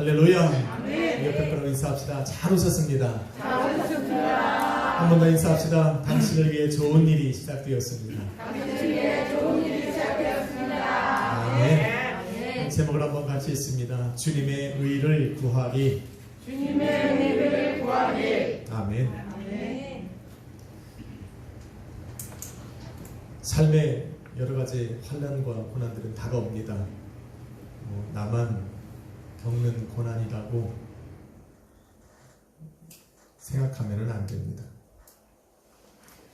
할렐루야. 우리 옆에 분으로 인사합시다. 잘 오셨습니다. 잘 오셨습니다. 한 번 더 인사합시다. 당신을 위해 좋은 일이 시작되었습니다. 당신을 위해 좋은 일이 시작되었습니다. 아멘. 제목을 한번 같이 읽습니다. 주님의 의를 구하리. 주님의 의를 구하리. 아멘. 아멘. 삶의 여러 가지 환난과 고난들은 다가옵니다. 나만 겪는 고난이라고 생각하면 안 됩니다.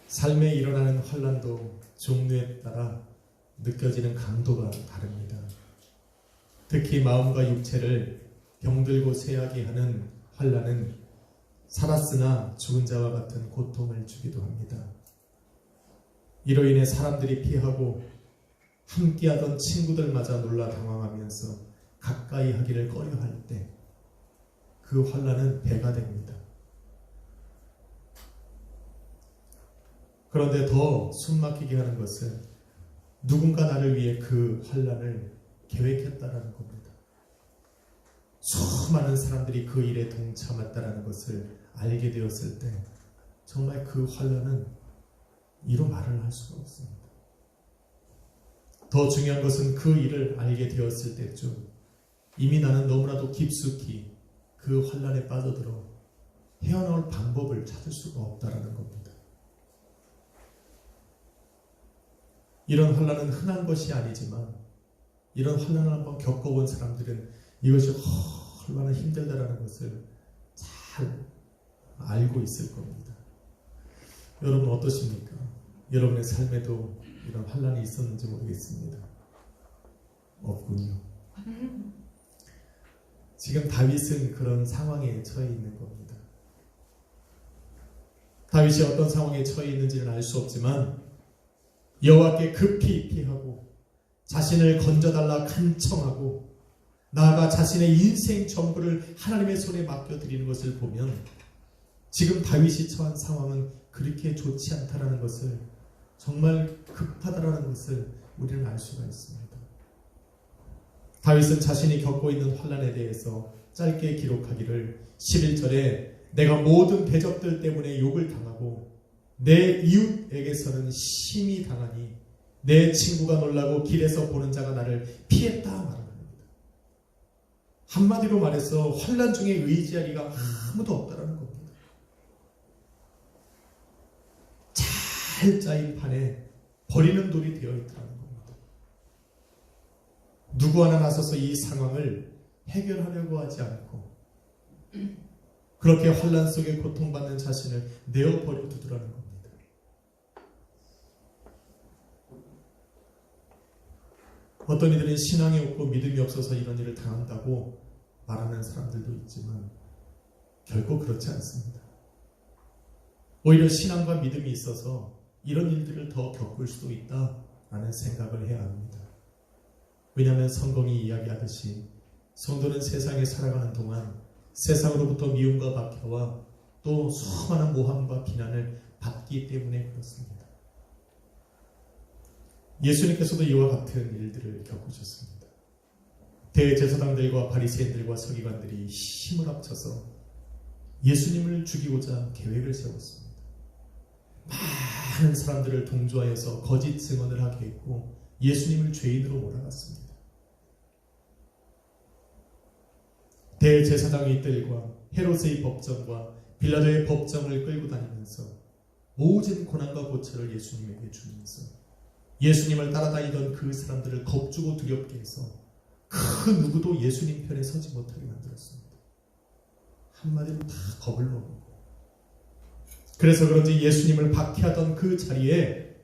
삶에 일어나는 환난도 종류에 따라 느껴지는 강도가 다릅니다. 특히 마음과 육체를 병들고 쇠하게 하는 환난은 살았으나 죽은 자와 같은 고통을 주기도 합니다. 이로 인해 사람들이 피하고 함께하던 친구들마저 놀라 당황하면서 가까이 하기를 꺼려할 때 그 환난은 배가 됩니다. 그런데 더 숨막히게 하는 것은 누군가 나를 위해 그 환난을 계획했다라는 겁니다. 수많은 사람들이 그 일에 동참했다라는 것을 알게 되었을 때 정말 그 환난은 이루 말을 할 수가 없습니다. 더 중요한 것은 그 일을 알게 되었을 때쯤 이미 나는 너무나도 깊숙이 그 환난에 빠져들어 헤어나올 방법을 찾을 수가 없다라는 겁니다. 이런 환난은 흔한 것이 아니지만 이런 환난을 한번 겪어본 사람들은 이것이 얼마나 힘들다라는 것을 잘 알고 있을 겁니다. 여러분 어떠십니까? 여러분의 삶에도 이런 환난이 있었는지 모르겠습니다. 없군요. 지금 다윗은 그런 상황에 처해 있는 겁니다. 다윗이 어떤 상황에 처해 있는지는 알 수 없지만 여호와께 급히 피하고 자신을 건져달라 간청하고 나아가 자신의 인생 전부를 하나님의 손에 맡겨드리는 것을 보면 지금 다윗이 처한 상황은 그렇게 좋지 않다라는 것을, 정말 급하다라는 것을 우리는 알 수가 있습니다. 다윗은 자신이 겪고 있는 환난에 대해서 짧게 기록하기를 11절에 내가 모든 대적들 때문에 욕을 당하고 내 이웃에게서는 심히 당하니 내 친구가 놀라고 길에서 보는 자가 나를 피했다 말합니다. 한마디로 말해서 환난 중에 의지하기가 아무도 없다라는 겁니다. 잘 짜인 판에 버리는 돌이 되어 있더라는 겁니다. 누구 하나 나서서 이 상황을 해결하려고 하지 않고 그렇게 환난 속에 고통받는 자신을 내어버려 두더라는 겁니다. 어떤 이들은 신앙이 없고 믿음이 없어서 이런 일을 당한다고 말하는 사람들도 있지만 결코 그렇지 않습니다. 오히려 신앙과 믿음이 있어서 이런 일들을 더 겪을 수도 있다라는 생각을 해야 합니다. 왜냐하면 성경이 이야기하듯이 성도는 세상에 살아가는 동안 세상으로부터 미움과 박해와 또 수많은 모함과 비난을 받기 때문에 그렇습니다. 예수님께서도 이와 같은 일들을 겪으셨습니다. 대제사장들과 바리새인들과 서기관들이 힘을 합쳐서 예수님을 죽이고자 계획을 세웠습니다. 많은 사람들을 동조하여서 거짓 증언을 하게 했고 예수님을 죄인으로 몰아갔습니다. 대제사장들과 헤롯의 법정과 빌라도의 법정을 끌고 다니면서 모든 고난과 고초를 예수님에게 주면서 예수님을 따라다니던 그 사람들을 겁주고 두렵게 해서 그 누구도 예수님 편에 서지 못하게 만들었습니다. 한마디로 다 겁을 먹고, 그래서 그런지 예수님을 박해하던 그 자리에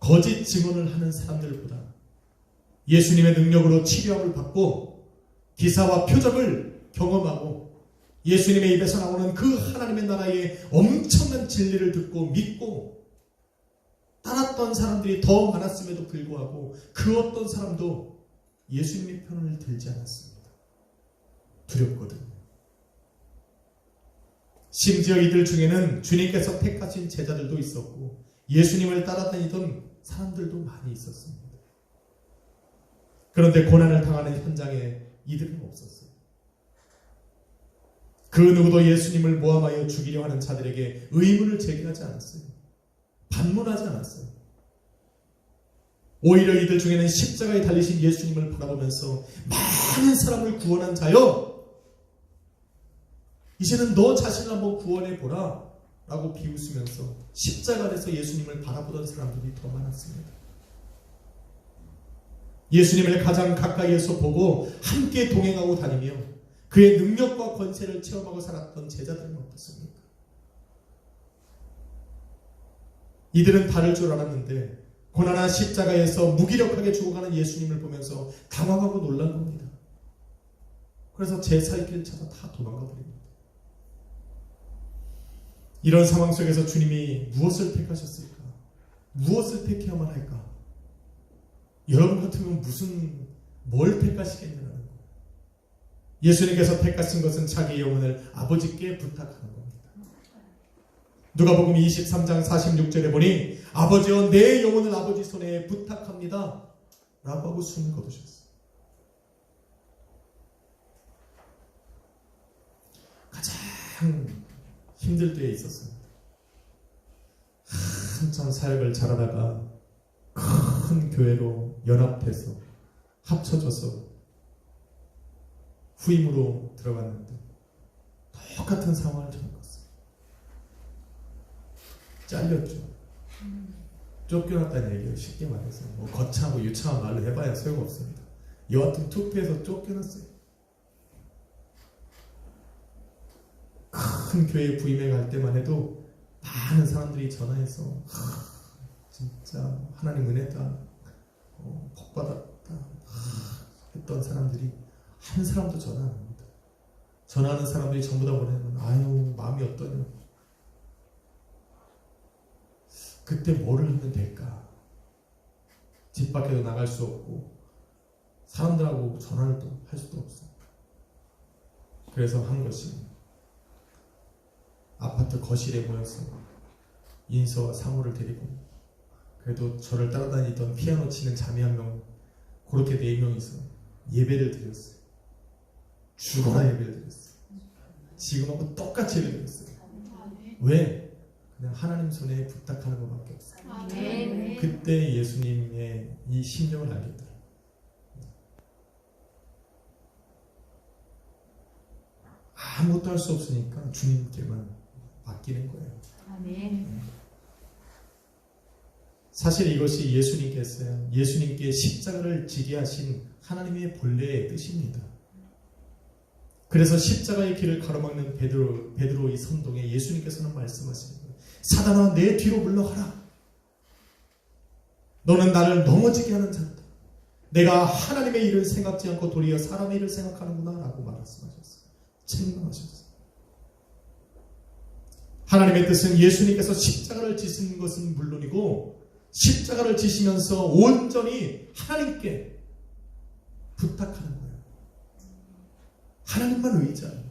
거짓 증언을 하는 사람들보다 예수님의 능력으로 치료함을 받고 기사와 표적을 경험하고 예수님의 입에서 나오는 그 하나님의 나라의 엄청난 진리를 듣고 믿고 따랐던 사람들이 더 많았음에도 불구하고 그 어떤 사람도 예수님의 편을 들지 않았습니다. 두렵거든요. 심지어 이들 중에는 주님께서 택하신 제자들도 있었고 예수님을 따라다니던 사람들도 많이 있었습니다. 그런데 고난을 당하는 현장에 이들은 없었어요. 그 누구도 예수님을 모함하여 죽이려 하는 자들에게 의문을 제기하지 않았어요. 반문하지 않았어요. 오히려 이들 중에는 십자가에 달리신 예수님을 바라보면서 많은 사람을 구원한 자여, 이제는 너 자신을 한번 구원해보라 라고 비웃으면서 십자가 아래서 예수님을 바라보던 사람들이 더 많았습니다. 예수님을 가장 가까이에서 보고 함께 동행하고 다니며 그의 능력과 권세를 체험하고 살았던 제자들은 어떻습니까? 이들은 다를 줄 알았는데 고난한 십자가에서 무기력하게 죽어가는 예수님을 보면서 당황하고 놀란 겁니다. 그래서 제 살 길 찾아 다 도망가 버립니다. 이런 상황 속에서 주님이 무엇을 택하셨을까? 무엇을 택해야만 할까? 여러분 같으면 뭘 택하시겠냐는 거예요. 예수님께서 택하신 것은 자기의 영혼을 아버지께 부탁하는 겁니다. 누가복음 23장 46절에 보니 아버지여 내 영혼을 아버지 손에 부탁합니다 라고 하고 숨을 거두셨어요. 가장 힘들 때에 있었습니다. 한참 사역을 잘하다가 큰 교회로 연합해서 합쳐져서 후임으로 들어갔는데 똑같은 상황을 겪었어요. 잘렸죠. 쫓겨났다는 얘기예요. 쉽게 말해서 거창하고 유창한 말로 해봐야 소용없습니다. 여하튼 투표에서 쫓겨났어요. 큰 교회에 부임해 갈 때만 해도 많은 사람들이 전화해서 진짜 하나님 은혜다, 복받았다 했던 사람들이 한 사람도 전화 안 합니다. 전화하는 사람들이 전부 다 보내면 아유 마음이 어떠냐, 그때 뭐를 하면 될까? 집 밖에도 나갈 수 없고 사람들하고 전화를 또 할 수도 없어요. 그래서 한 것이 아파트 거실에 모여서 인서와 상호를 데리고, 그래도 저를 따라다니던 피아노 치는 자매 한 명, 그렇게 4명이서 예배를 드렸어요. 죽어라 예배를 드렸어요. 지금하고 똑같이 예배를 드렸어요. 왜? 그냥 하나님 손에 부탁하는 것밖에 없어요. 그때 예수님의 이 심령을 알겠다. 아무것도 할 수 없으니까 주님께만 맡기는 거예요. 사실 이것이 예수님께 십자가를 지게 하신 하나님의 본래의 뜻입니다. 그래서 십자가의 길을 가로막는 베드로의 선동에 예수님께서는 말씀하시는 거예요. 사단아 내 뒤로 물러가라. 너는 나를 넘어지게 하는 자다. 내가 하나님의 일을 생각지 않고 도리어 사람의 일을 생각하는구나 라고 말씀하셨어요. 책망하셨어요. 하나님의 뜻은 예수님께서 십자가를 지신 것은 물론이고 십자가를 지시면서 온전히 하나님께 부탁하는 거예요. 하나님만 의지하는 거예요.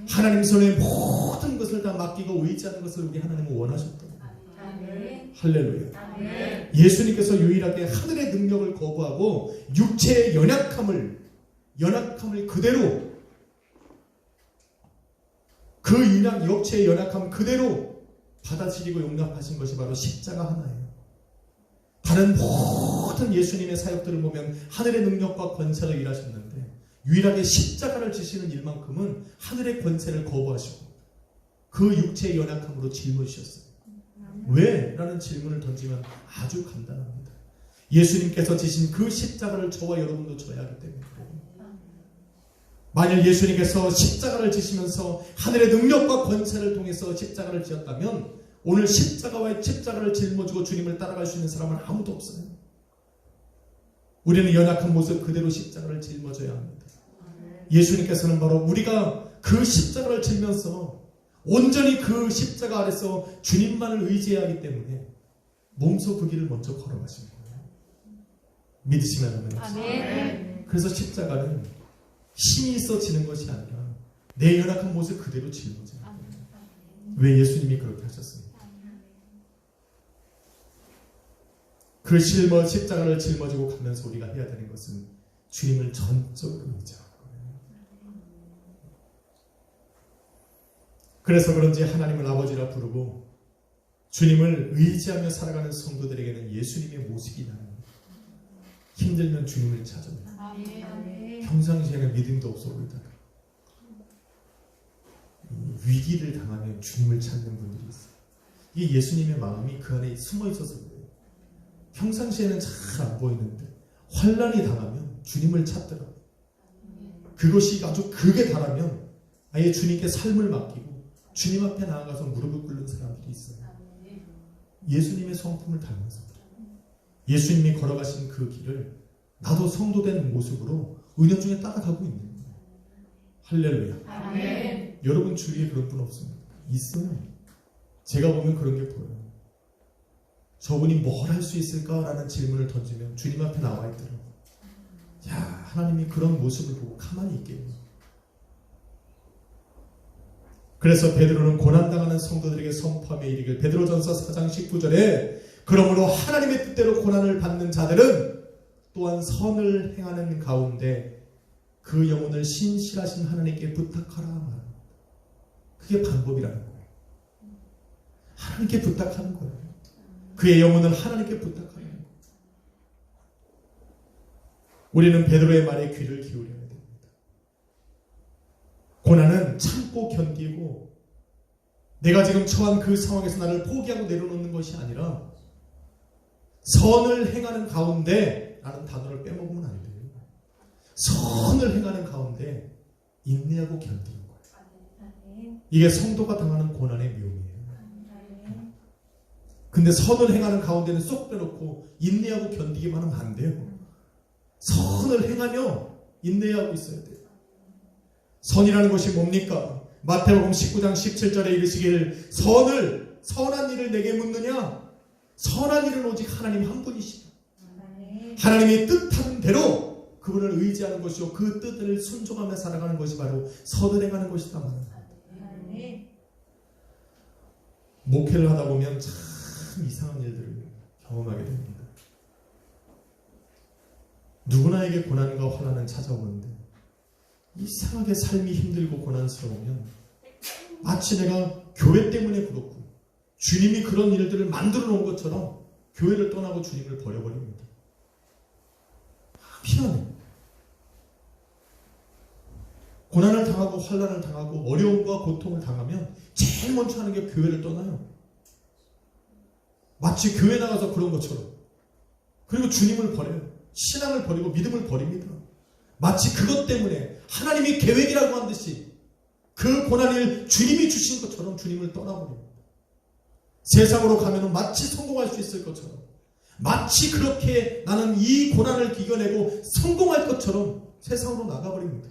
하나님 손에 모든 것을 다 맡기고 의지하는 것을 우리 하나님은 원하셨던 거예요. 할렐루야. 예수님께서 유일하게 하늘의 능력을 거부하고 육체의 연약함을 그대로, 그 육체의 연약함 그대로 받아들이고 용납하신 것이 바로 십자가 하나예요. 다른 모든 예수님의 사역들을 보면 하늘의 능력과 권세를 일하셨는데 유일하게 십자가를 지시는 일만큼은 하늘의 권세를 거부하시고 그 육체의 연약함으로 짊어지셨어요. 왜? 라는 질문을 던지면 아주 간단합니다. 예수님께서 지신 그 십자가를 저와 여러분도 져야 하기 때문에 그래요. 만약 예수님께서 십자가를 지시면서 하늘의 능력과 권세를 통해서 십자가를 지었다면 오늘 십자가를 짊어지고 주님을 따라갈 수 있는 사람은 아무도 없어요. 우리는 연약한 모습 그대로 십자가를 짊어져야 합니다. 예수님께서는 바로 우리가 그 십자가를 지면서 온전히 그 십자가 아래서 주님만을 의지해야 하기 때문에 몸소 그 길을 먼저 걸어가신 거예요. 믿으시면 아멘. 그래서 십자가는 힘이 있어 지는 것이 아니라 내 연약한 모습 그대로 짊어져야 합니다. 왜 예수님이 그렇게 하셨습니까? 그 십자가를 짊어지고 가면서 우리가 해야 되는 것은 주님을 전적으로 의지하는 거예요. 그래서 그런지 하나님을 아버지라 부르고 주님을 의지하며 살아가는 성도들에게는 예수님의 모습이 나는 거예요. 힘들면 주님을 찾아요. 평상시에는 믿음도 없어 보이다가 위기를 당하면 주님을 찾는 분들이 있어요. 이게 예수님의 마음이 그 안에 숨어 있어서 그래요. 평상시에는 잘 안 보이는데 환난이 당하면 주님을 찾더라고요. 그것이 아주 극에 달하면 아예 주님께 삶을 맡기고 주님 앞에 나아가서 무릎을 꿇는 사람들이 있어요. 예수님의 성품을 닮아서 그래요. 예수님이 걸어가신 그 길을 나도 성도된 모습으로 은연 중에 따라가고 있는 거예요. 할렐루야. 아멘. 여러분 주위에 그런 분 없습니까? 있어요. 제가 보면 그런 게 보여요. 저분이 뭘 할 수 있을까라는 질문을 던지면 주님 앞에 나와 있더라고요. 야, 하나님이 그런 모습을 보고 가만히 있겠네요. 그래서 베드로는 고난당하는 성도들에게 선포하며 이르기를, 베드로전서 4장 19절에 그러므로 하나님의 뜻대로 고난을 받는 자들은 또한 선을 행하는 가운데 그 영혼을 신실하신 하나님께 부탁하라 말합니다. 그게 방법이라는 거예요. 하나님께 부탁하는 거예요. 그의 영혼을 하나님께 부탁하는 거예요. 우리는 베드로의 말에 귀를 기울여야 됩니다. 고난은 참고 견디고 내가 지금 처한 그 상황에서 나를 포기하고 내려놓는 것이 아니라 선을 행하는 가운데 라는 단어를 빼먹으면 안 돼요. 선을 행하는 가운데 인내하고 견디는 거예요. 이게 성도가 당하는 고난의 묘미예요. 근데 선을 행하는 가운데는 쏙 빼놓고 인내하고 견디기만 하면 안 돼요. 선을 행하며 인내하고 있어야 돼요. 선이라는 것이 뭡니까? 마태복음 19장 17절에 이르시길, 선한 일을 내게 묻느냐? 선한 일은 오직 하나님 한 분이시다. 하나님이 뜻하는 대로 그분을 의지하는 것이요 그 뜻을 순종하며 살아가는 것이 바로 선을 행하는 것이다 말합니다. 목회를 하다 보면 참 이상한 일들을 경험하게 됩니다. 누구나에게 고난과 환난은 찾아오는데 이상하게 삶이 힘들고 고난스러우면 마치 내가 교회 때문에 그렇고 주님이 그런 일들을 만들어 놓은 것처럼 교회를 떠나고 주님을 버려버립니다. 피하네. 고난을 당하고 환난을 당하고 어려움과 고통을 당하면 제일 먼저 하는 게 교회를 떠나요. 마치 교회 나가서 그런 것처럼. 그리고 주님을 버려요. 신앙을 버리고 믿음을 버립니다. 마치 그것 때문에 하나님이 계획이라고 한 듯이 그 고난을 주님이 주신 것처럼 주님을 떠나버립니다. 세상으로 가면 마치 성공할 수 있을 것처럼, 마치 그렇게 나는 이 고난을 이겨내고 성공할 것처럼 세상으로 나가버립니다.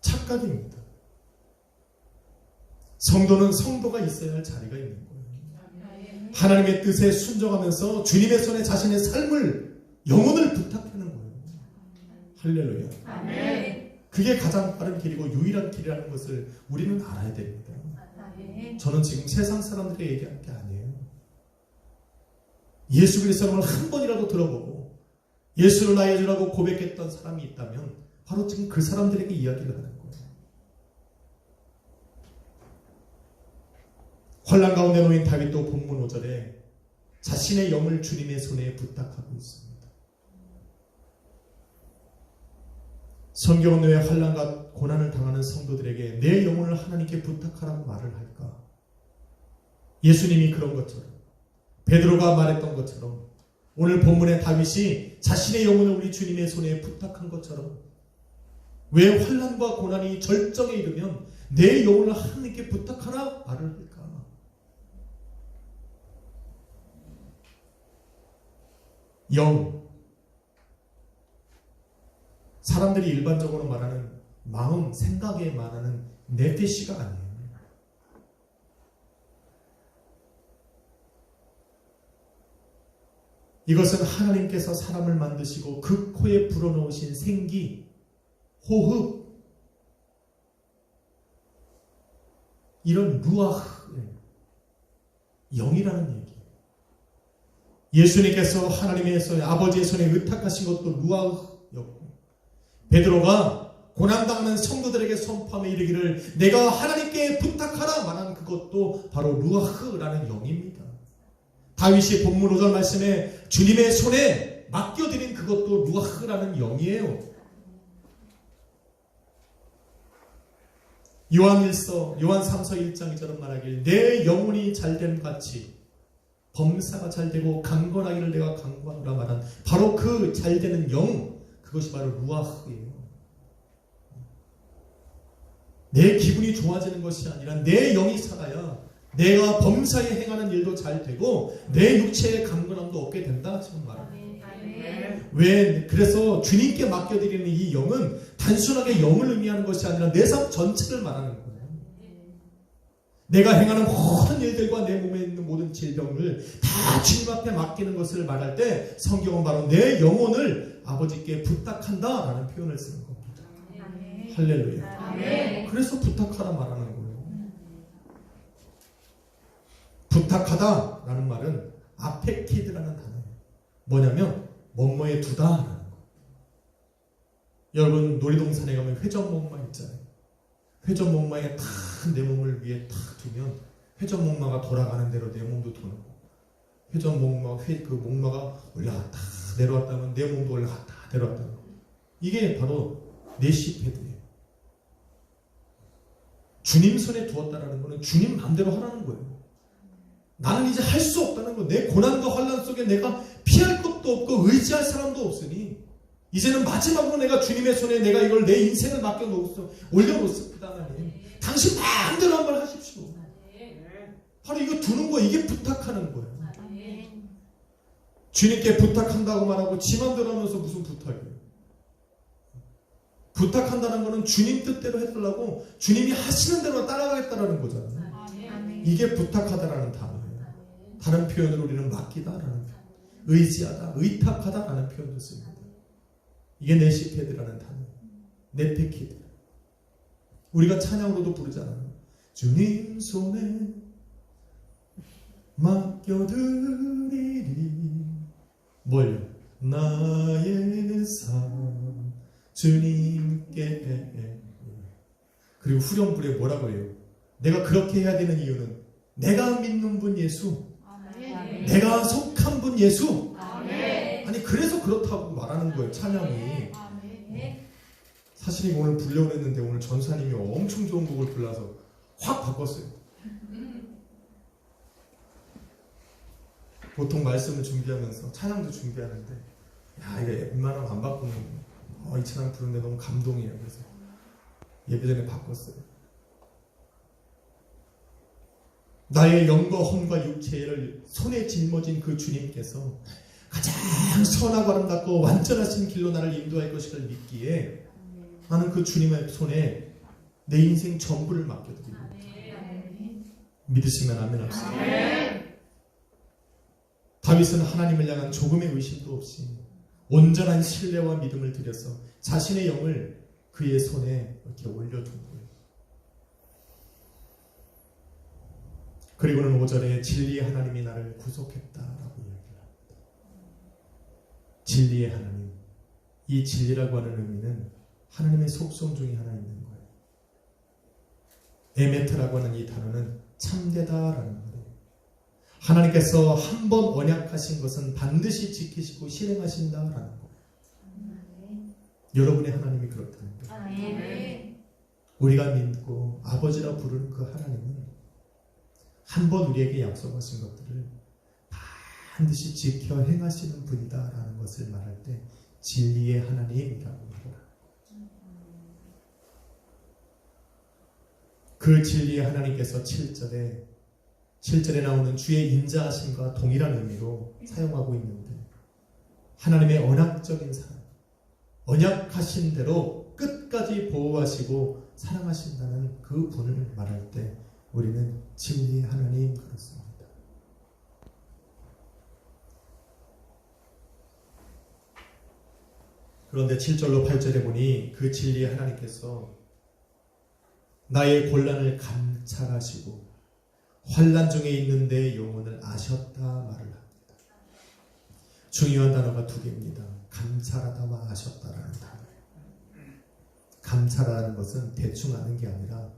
착각입니다. 성도는 성도가 있어야 할 자리가 있는 거예요. 하나님의 뜻에 순종하면서 주님의 손에 자신의 삶을, 영혼을 부탁하는 거예요. 할렐루야. 아멘. 그게 가장 빠른 길이고 유일한 길이라는 것을 우리는 알아야 됩니다. 저는 지금 세상 사람들에게 얘기하는 게 아니에요. 예수 그리스도를 한 번이라도 들어보고 예수를 나의 주라고 고백했던 사람이 있다면 바로 지금 그 사람들에게 이야기를 하는 거예요. 환난 가운데 놓인 다윗도 본문 5절에 자신의 영을 주님의 손에 부탁하고 있습니다. 성경은 왜 환난과 고난을 당하는 성도들에게 내 영혼을 하나님께 부탁하라고 말을 할까? 예수님이 그런 것처럼, 베드로가 말했던 것처럼, 오늘 본문의 다윗이 자신의 영혼을 우리 주님의 손에 부탁한 것처럼, 왜 환난과 고난이 절정에 이르면 내 영혼을 하나님께 부탁하라 말을 할까? 영, 사람들이 일반적으로 말하는 마음, 생각에 말하는 네페시가 아니에요. 이것은 하나님께서 사람을 만드시고 그 코에 불어넣으신 생기, 호흡, 이런 루아흐, 영이라는 얘기예요. 예수님께서 하나님의 손에, 아버지의 손에 의탁하신 것도 루아흐였고, 베드로가 고난당하는 성도들에게 선포하며 이르기를 내가 하나님께 부탁하라 말하는 그것도 바로 루아흐라는 영입니다. 다윗이 본문 5절 말씀에 주님의 손에 맡겨드린 그것도 루아흐라는 영이에요. 요한 3서 1장 2절은 말하길 내 영혼이 잘됨 같이 범사가 잘되고 강건하기를 내가 강구하노라 말한 바로 그 잘되는 영, 그것이 바로 루아흐예요. 내 기분이 좋아지는 것이 아니라 내 영이 살아야 내가 범사에 행하는 일도 잘 되고 내 육체의 강건함도 얻게 된다 지금 말합니다. 왜? 그래서 주님께 맡겨드리는 이 영은 단순하게 영을 의미하는 것이 아니라 내 삶 전체를 말하는 거예요. 내가 행하는 모든 일들과 내 몸에 있는 모든 질병을 다 주님 앞에 맡기는 것을 말할 때 성경은 바로 내 영혼을 아버지께 부탁한다라는 표현을 쓰는 겁니다. 할렐루야. 그래서 부탁하라 말하는 거예요. 부탁하다라는 말은 아페키드라는 단어예요. 뭐냐면 뭐뭐에 두다라는 거. 여러분 놀이동산에 가면 회전목마 있잖아요. 회전목마에 탁 내 몸을 위에 탁 두면 회전목마가 돌아가는 대로 내 몸도 도는 거. 회전목마 그 목마가 올라갔다 내려왔다 하면 내 몸도 올라갔다 내려왔다. 이게 바로 내시패드예요. 주님 손에 두었다라는 것은 주님 마음대로 하라는 거예요. 나는 이제 할 수 없다는 거. 내 고난과 환난 속에 내가 피할 것도 없고 의지할 사람도 없으니 이제는 마지막으로 내가 주님의 손에 내가 이걸 내 인생을 올려놓습니다. 하나님. 당신 마음대로 한번 하십시오. 바로 이거 두는 거, 이게 부탁하는 거예요. 주님께 부탁한다고 말하고 지 마음대로 하면서 무슨 부탁이에요? 부탁한다는 거는 주님 뜻대로 해달라고 주님이 하시는 대로 따라가겠다라는 거잖아요. 이게 부탁하다라는 단어예요. 다른 표현으로 우리는 맡기다라는 표현, 의지하다, 의탁하다라는 표현도 씁니다. 이게 네시페드라는 단어예요. 네페키드. 우리가 찬양으로도 부르잖아요. 주님 손에 맡겨드리리. 뭘? 나의 삶 주님께. 그리고 후렴불에 뭐라고 해요? 내가 그렇게 해야 되는 이유는 내가 믿는 분 예수, 내가 속한 분 예수. 아니 그래서 그렇다고 말하는 거예요. 찬양이. 사실 오늘 부르려고 했는데 오늘 전사님이 엄청 좋은 곡을 불러서 확 바꿨어요. 보통 말씀을 준비하면서 찬양도 준비하는데 야 이거 웬만하면 안 바꾸는 이 찬양 부르는데 너무 감동이에요. 그래서 예배 전에 바꿨어요. 나의 영과 혼과 육체를 손에 짊어진 그 주님께서 가장 선하고 아름답고 완전하신 길로 나를 인도할 것을 믿기에 나는 그 주님의 손에 내 인생 전부를 맡겨드리고 믿으시면 아멘 합시다. 다윗은 하나님을 향한 조금의 의심도 없이 온전한 신뢰와 믿음을 들여서 자신의 영을 그의 손에 이렇게 올려둔 거예요. 그리고는 5절에 진리의 하나님이 나를 구속했다라고 이야기를 합니다. 진리의 하나님. 이 진리라고 하는 의미는 하나님의 속성 중에 하나 있는 거예요. 에메트라고 하는 이 단어는 참되다라는 말이에요. 하나님께서 한 번 언약하신 것은 반드시 지키시고 실행하신다라는 거예요. 여러분의 하나님이 그렇다는 거예요. 우리가 믿고 아버지라 부르는 그 하나님은 한 번 우리에게 약속하신 것들을 반드시 지켜 행하시는 분이다라는 것을 말할 때 진리의 하나님이라고 말합니다. 그 진리의 하나님께서 7절에 나오는 주의 인자하심과 동일한 의미로 사용하고 있는데 하나님의 언약적인 사랑, 언약하신 대로 끝까지 보호하시고 사랑하신다는 그 분을 말할 때 우리는 진리의 하나님 그렇습니다. 그런데 7절로 8절에 보니 그 진리의 하나님께서 나의 곤란을 감찰하시고 환난 중에 있는 내 영혼을 아셨다 말을 합니다. 중요한 단어가 두 개입니다. 감찰하다와 아셨다라는 단어예요. 감찰하는 것은 대충 하는 게 아니라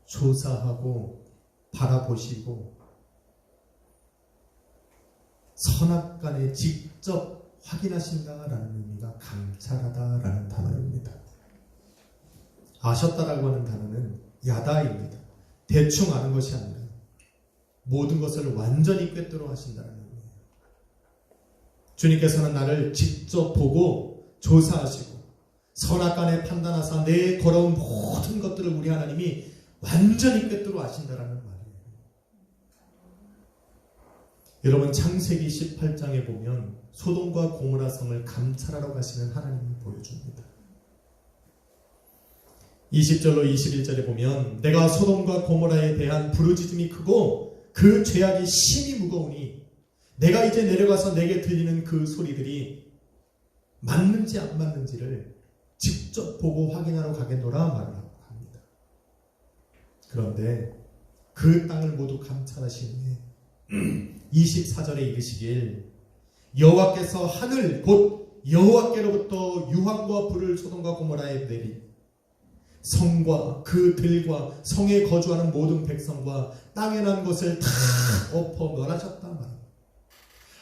조사하고 바라보시고 선악간에 직접 확인하신다라는 의미가 감찰하다라는 단어입니다. 아셨다라고 하는 단어는 야다입니다. 대충 아는 것이 아니라 모든 것을 완전히 꿰뚫어 하신다는 의미예요. 주님께서는 나를 직접 보고 조사하시고 선악간에 판단하사 내 걸어온 모든 것들을 우리 하나님이 완전히 꿰뚫어 아신다라는 말이에요. 여러분 창세기 18장에 보면 소돔과 고모라 성을 감찰하러 가시는 하나님을 보여줍니다. 20절로 21절에 보면 내가 소돔과 고모라에 대한 부르짖음이 크고 그 죄악이 심히 무거우니 내가 이제 내려가서 내게 들리는 그 소리들이 맞는지 안 맞는지를 직접 보고 확인하러 가겠노라 말을 합니다. 그런데 그 땅을 모두 감찰하신 후에 24절에 이르시길 여호와께서 하늘 곧 여호와께로부터 유황과 불을 소돔과 고모라에 내리 성과 그 들과 성에 거주하는 모든 백성과 땅에 난 것을 다 엎어 멸하셨다 말합니다.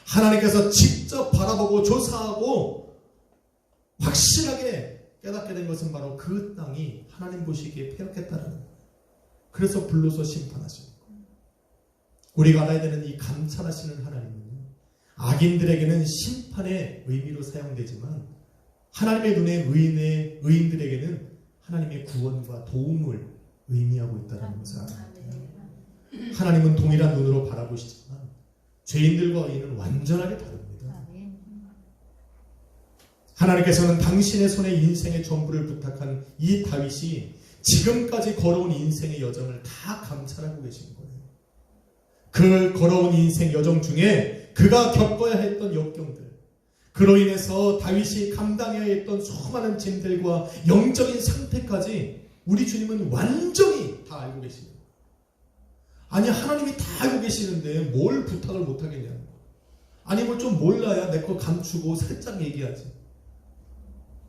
하나님께서 직접 바라보고 조사하고 확실하게 깨닫게 된 것은 바로 그 땅이 하나님 보시기에 패역했다는 거예요. 그래서 불로서 심판하시는 거예요. 우리가 알아야 되는 이 감찰하시는 하나님은 악인들에게는 심판의 의미로 사용되지만 하나님의 눈에 의인들에게는 하나님의 구원과 도움을 의미하고 있다는 것을 알아야 돼요. 하나님은 동일한 눈으로 바라보시지만 죄인들과 의인은 완전하게 다릅니다. 하나님께서는 당신의 손에 인생의 전부를 부탁한 이 다윗이 지금까지 걸어온 인생의 여정을 다 감찰하고 계신 거예요. 그 걸어온 인생 여정 중에 그가 겪어야 했던 역경들, 그로 인해서 다윗이 감당해야 했던 수많은 짐들과 영적인 상태까지 우리 주님은 완전히 다 알고 계십니다. 아니 하나님이 다 알고 계시는데 뭘 부탁을 못하겠냐는 거예요. 아니 뭘 좀 몰라야 내 거 감추고 살짝 얘기하지.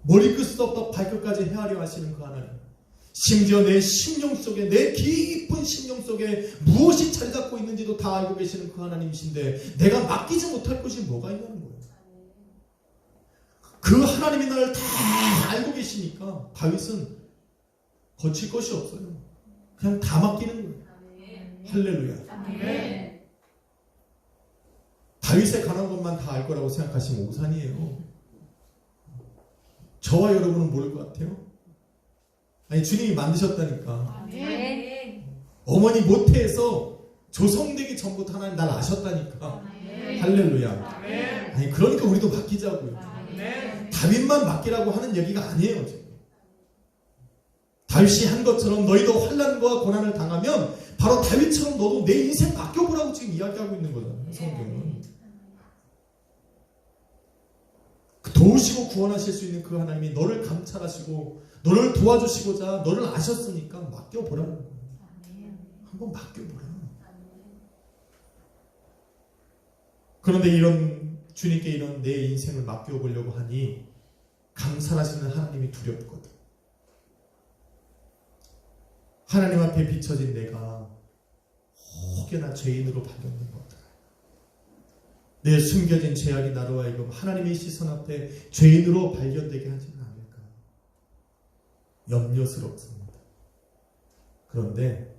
머리끝부터 발끝까지 헤아려 하시는 그 하나님, 심지어 내 심령 속에, 내 깊은 심령 속에 무엇이 자리 잡고 있는지도 다 알고 계시는 그 하나님이신데 내가 맡기지 못할 것이 뭐가 있냐는 거예요. 그 하나님이 나를 다 알고 계시니까 다윗은 거칠 것이 없어요. 그냥 다 맡기는 거예요. 할렐루야. 다윗에 관한 것만 다 알 거라고 생각하시면 오산이에요. 저와 여러분은 모를 것 같아요. 아니 주님이 만드셨다니까. 어머니 모태에서 조성되기 전부터 하나님 날 아셨다니까. 할렐루야. 아니 그러니까 우리도 맡기자고요. 다윗만 맡기라고 하는 얘기가 아니에요. 지금. 다윗이 한 것처럼 너희도 환난과 고난을 당하면 바로 다윗처럼 너도 내 인생 맡겨보라고 지금 이야기하고 있는 거잖아요. 성경은. 도우시고 구원하실 수 있는 그 하나님이 너를 감찰하시고 너를 도와주시고자 너를 아셨으니까 맡겨보라는 거예요. 한번 맡겨보라. 그런데 이런 주님께 이런 내 인생을 맡겨보려고 하니 감찰하시는 하나님이 두렵거든. 하나님 앞에 비춰진 내가 혹여나 죄인으로 발견된 것들, 내 숨겨진 죄악이 나로 하여금 하나님의 시선 앞에 죄인으로 발견되게 하지는 않을까 염려스럽습니다. 그런데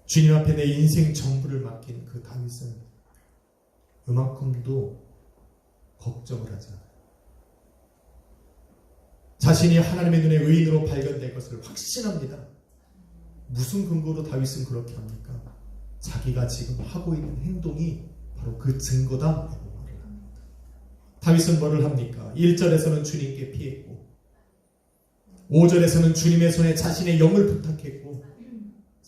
주님 앞에 내 인생 전부를 맡긴 그 다윗은 요만큼도 걱정을 하지 않아요. 자신이 하나님의 눈에 의인으로 발견될 것을 확신합니다. 무슨 근거로 다윗은 그렇게 합니까? 자기가 지금 하고 있는 행동이 바로 그 증거다. 다윗은 뭐를 합니까? 1절에서는 주님께 피했고 5절에서는 주님의 손에 자신의 영을 부탁했고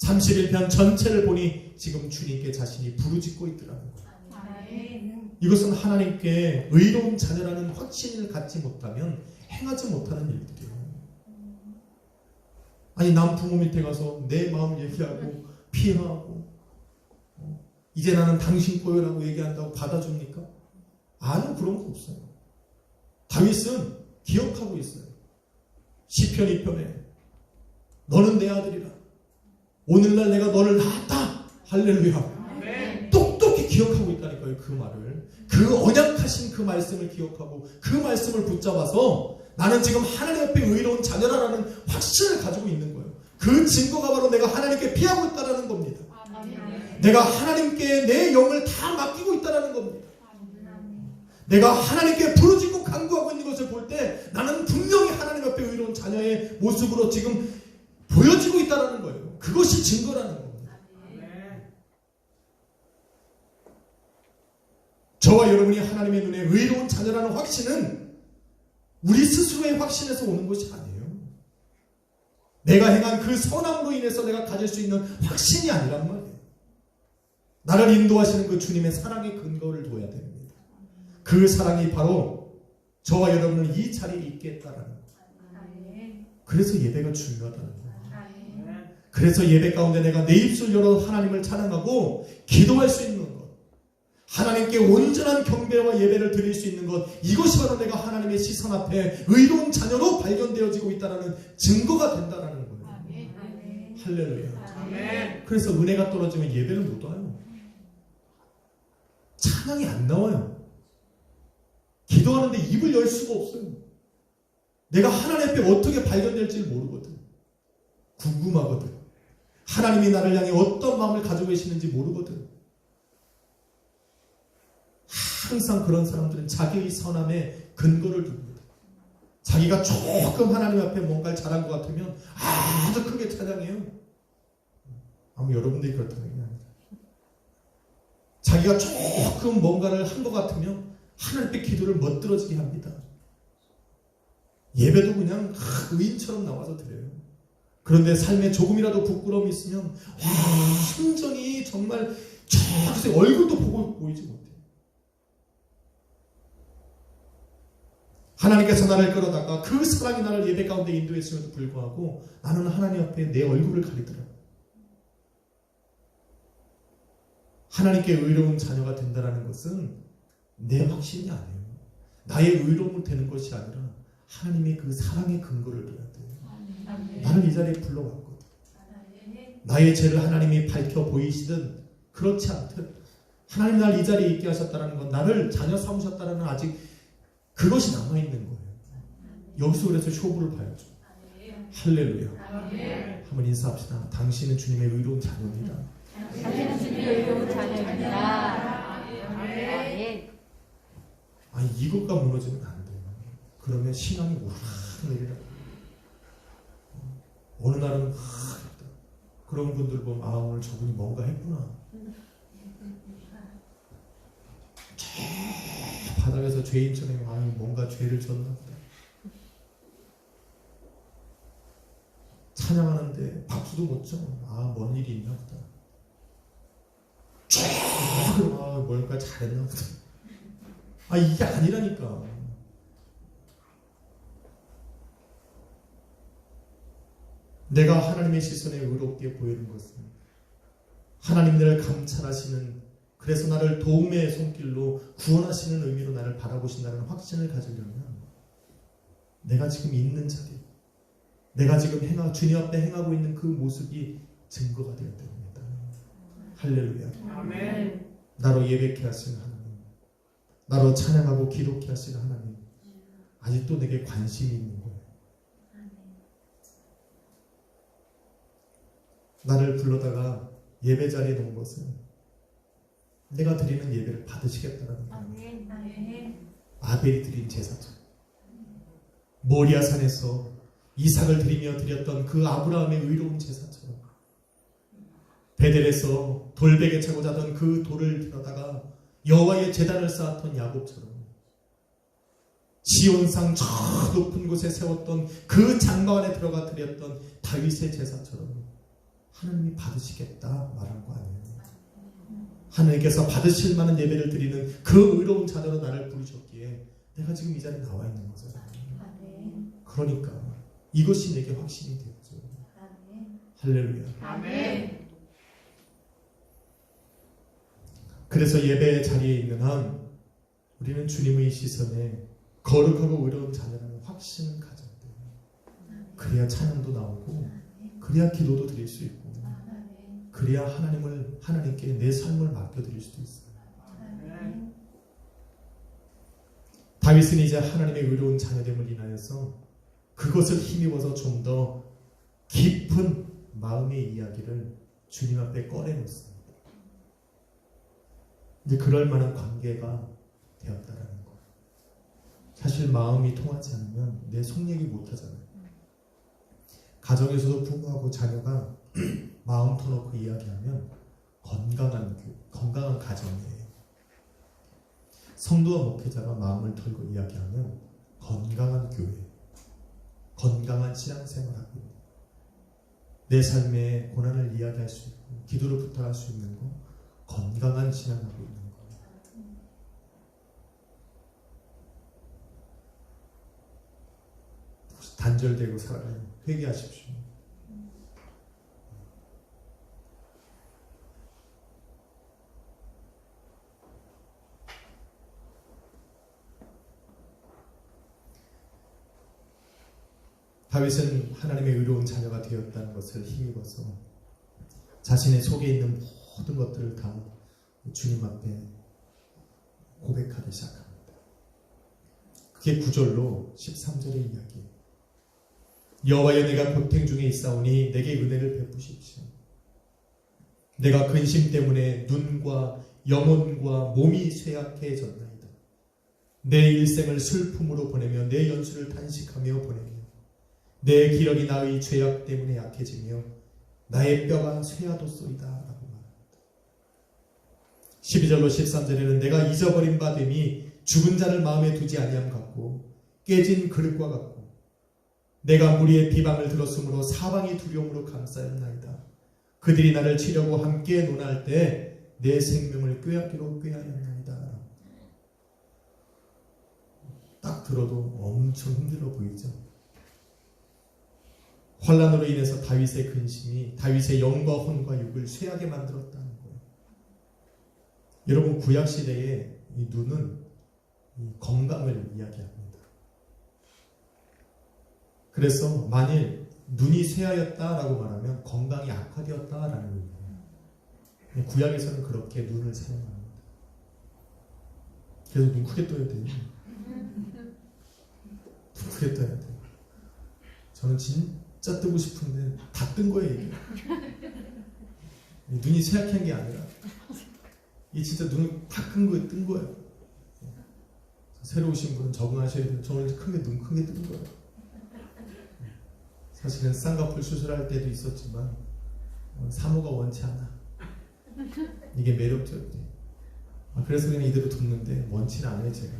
31편 전체를 보니 지금 주님께 자신이 부르짖고 있더라는 거예요. 이것은 하나님께 의로운 자녀라는 확신을 갖지 못하면 행하지 못하는 일들이에요. 아니 남 부모 밑에 가서 내 마음 얘기하고 피하고 이제 나는 당신 거요라고 얘기한다고 받아줍니까? 아니요, 그런 거 없어요. 다윗은 기억하고 있어요. 시편 2편에 너는 내 아들이라. 오늘날 내가 너를 낳았다. 할렐루야. 똑똑히 기억하고 있다니까요. 그 말을. 그 언약하신 그 말씀을 기억하고 그 말씀을 붙잡아서 나는 지금 하나님 앞에 의로운 자녀라는 확신을 가지고 있는 거예요. 그 증거가 바로 내가 하나님께 피하고 있다는 겁니다. 내가 하나님께 내 영을 다 맡기고 있다는 겁니다. 내가 하나님께 부르짖고 간구하고 있는 것을 볼 때 나는 분명히 하나님 앞에 의로운 자녀의 모습으로 지금 보여지고 있다는 거예요. 그것이 증거라는 겁니다. 저와 여러분이 하나님의 눈에 의로운 자녀라는 확신은 우리 스스로의 확신에서 오는 것이 아니에요. 내가 행한 그 선함으로 인해서 내가 가질 수 있는 확신이 아니란 말이에요. 나를 인도하시는 그 주님의 사랑의 근거를 둬야 됩니다. 그 사랑이 바로 저와 여러분을 이 자리에 있게 했다라는 거예요. 그래서 예배가 중요하다는 거예요. 그래서 예배 가운데 내가 내 입술 열어 하나님을 찬양하고 기도할 수 있는 것, 하나님께 온전한 경배와 예배를 드릴 수 있는 것, 이것이 바로 내가 하나님의 시선 앞에 의로운 자녀로 발견되어지고 있다는 증거가 된다는 거예요. 할렐루야. 그래서 은혜가 떨어지면 예배를 못 와요. 찬양이 안 나와요. 기도하는데 입을 열 수가 없어요. 내가 하나님 앞에 어떻게 발견될지 모르거든. 궁금하거든. 하나님이 나를 향해 어떤 마음을 가지고 계시는지 모르거든. 항상 그런 사람들은 자기의 선함에 근거를 둡니다. 자기가 조금 하나님 앞에 뭔가를 잘한 것 같으면 아주 크게 찬양해요. 아마 여러분들이 그렇다는 게 아니다. 자기가 조금 뭔가를 한 것 같으면 하나님 앞에 기도를 멋들어지게 합니다. 예배도 그냥 의인처럼 나와서 드려요. 그런데 삶에 조금이라도 부끄러움이 있으면 완전히 정말 저기서 얼굴도 보이지 못해요. 하나님께서 나를 끌어다가 그 사랑이 나를 예배 가운데 인도했음에도 불구하고 나는 하나님 앞에 내 얼굴을 가리더라고요. 하나님께 의로운 자녀가 된다는 것은 내 확신이 아니에요. 나의 의로움을 되는 것이 아니라 하나님의 그 사랑의 근거를 둬야 돼요. 나를 이 자리에 불러왔거든. 나의 죄를 하나님이 밝혀 보이시든 그렇지 않든 하나님 나를 이 자리에 있게 하셨다는 건 나를 자녀 삼으셨다는 아직 그것이 남아있는 거예요. 여기서 그래서 쇼부를 봐야죠. 할렐루야. 한번 인사합시다. 당신은 주님의 의로운 자녀입니다. 당신은 주님의 의로운 자녀입니다. 아니 이것과 무너지면 안 돼요. 그러면 신앙이 오르락 내리락. 어느 날은 그런 분들 보면 오늘 저분이 뭔가 했구나. 바닥에서 죄인처럼 뭔가 죄를 졌나 보다. 찬양하는데 박수도 못 쳐. 뭔 일이 있나 보다. 뭔가 잘했나 보다. 이게 아니라니까. 내가 하나님의 시선에 의롭게 보이는 것은 하나님 나를 감찰하시는, 그래서 나를 도움의 손길로 구원하시는 의미로 나를 바라보신다는 확신을 가지려면 내가 지금 있는 자리, 내가 지금 주님 앞에 행하고 있는 그 모습이 증거가 되어야 됩니다. 할렐루야. 아멘. 나로 예배케 하시는 하나님, 나로 찬양하고 기도케 하시는 하나님, 아직도 내게 관심이 있는 거예요. 나를 불러다가 예배 자리에 놓은 것은 내가 드리는 예배를 받으시겠다는 거예요. 아벨이 드린 제사처럼, 모리아 산에서 이삭을 드리며 드렸던 그 아브라함의 의로운 제사처럼, 베델에서 돌베개 차고 자던 그 돌을 들어다가 여호와의 제단을 쌓았던 야곱처럼, 시온산 저 높은 곳에 세웠던 그 장막 안에 들어가 드렸던 다윗의 제사처럼 하나님이 받으시겠다 말한 거 아니에요. 하나님께서 받으실 만한 예배를 드리는 그 의로운 자녀로 나를 부르셨기에 내가 지금 이 자리에 나와 있는 거잖아요. 그러니까 이것이 내게 확신이 되었죠. 할렐루야. 아멘. 그래서 예배 자리에 있는 한 우리는 주님의 시선에 거룩하고 의로운 자녀라는 확신을 가져야 돼요. 그래야 찬양도 나오고, 그래야 기도도 드릴 수 있고, 그래야 하나님께 내 삶을 맡겨드릴 수도 있어요. 다윗은 이제 하나님의 의로운 자녀됨을 인하여서 그것을 힘입어서 좀 더 깊은 마음의 이야기를 주님 앞에 꺼내놓습니다. 이제 그럴 만한 관계가 되었다라는 거예요. 사실 마음이 통하지 않으면 내 속 얘기 못하잖아요. 가정에서도 부부하고 자녀가 마음 터놓고 이야기하면 건강한 가정이에요. 성도와 목회자가 마음을 털고 이야기하면 건강한 교회, 건강한 신앙생활하고 있는, 내 삶의 고난을 이야기할 수 있고 기도를 부탁할 수 있는 거, 건강한 신앙하고 있는 거예요. 단절되고 살아요. 회개하십시오. 다윗은 하나님의 의로운 자녀가 되었다는 것을 힘입어서 자신의 속에 있는 모든 것들을 다 주님 앞에 고백하기 시작합니다. 그게 9절로 13절의 이야기예요. 여호와여, 내가 고통 중에 있사오니 내게 은혜를 베푸십시오. 내가 근심 때문에 눈과 영혼과 몸이 쇠약해졌나이다. 내 일생을 슬픔으로 보내며 내 연수를 탄식하며 보내며 내 기력이 나의 죄악 때문에 약해지며 나의 뼈가 쇠하도소이다 라고 말합니다. 12절로 13절에는 내가 잊어버린 바 됨이 죽은 자를 마음에 두지 아니함 같고 깨진 그릇과 같고 내가 무리의 비방을 들었으므로 사방이 두려움으로 감싸였나이다. 그들이 나를 치려고 함께 논할 때 내 생명을 꾀하기로 꾀하였나이다. 딱 들어도 엄청 힘들어 보이죠. 환난으로 인해서 다윗의 근심이 다윗의 영과 혼과 육을 쇠하게 만들었다는 거예요. 여러분, 구약시대에 이 눈은 이 건강을 이야기합니다. 그래서 만일 눈이 쇠하였다라고 말하면 건강이 악화되었다라는 의미예요. 구약에서는 그렇게 눈을 사용합니다. 그래서 눈 크게 떠야 돼요. 눈 크게 떠야 돼요. 저는 진짜 뜨고 싶은데 다 뜬 거예요, 이게. 눈이 쇠약한 게 아니라 이 진짜 눈을 다 뜬 거예요. 새로 오신 분은 적응하셔야 돼요. 저는 눈 크게 뜬 거예요. 사실은 쌍꺼풀 수술할 때도 있었지만 사모가 원치 않아. 이게 매력적이에요. 그래서 그냥 이대로 뒀는데 원치는 않아요. 제가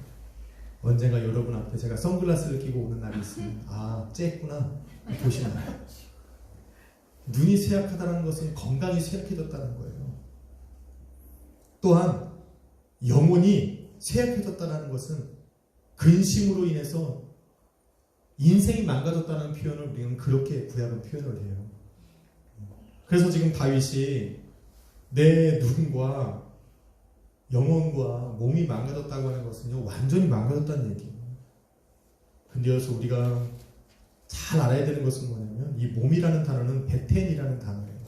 언젠가 여러분 앞에 제가 선글라스를 끼고 오는 날이 있으면 쬐구나 보시면 알아요. 눈이 쇠약하다는 것은 건강이 쇠약해졌다는 거예요. 또한 영혼이 쇠약해졌다는 것은 근심으로 인해서 인생이 망가졌다는 표현을 우리는 그렇게 구약은 표현을 해요. 그래서 지금 다윗이 내 눈과 영혼과 몸이 망가졌다고 하는 것은요, 완전히 망가졌다는 얘기예요. 근데 여기서 우리가 잘 알아야 되는 것은 뭐냐면 이 몸이라는 단어는 베텐이라는 단어예요.